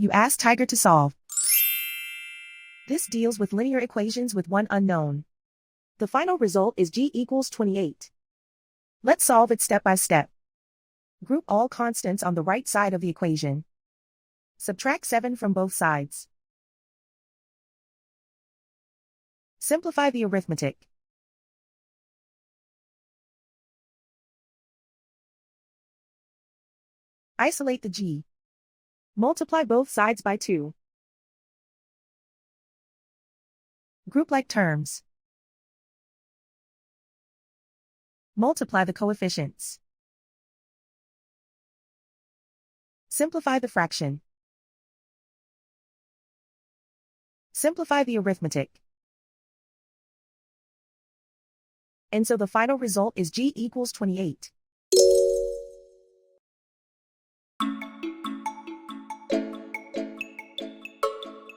You ask Tiger to solve. This deals with linear equations with one unknown. The final result is g equals 28. Let's solve it step by step. Group all constants on the right side of the equation. Subtract 7 from both sides. Simplify the arithmetic. Isolate the g. Multiply both sides by 2. Group like terms. Multiply the coefficients. Simplify the fraction. Simplify the arithmetic. And so the final result is g equals 28.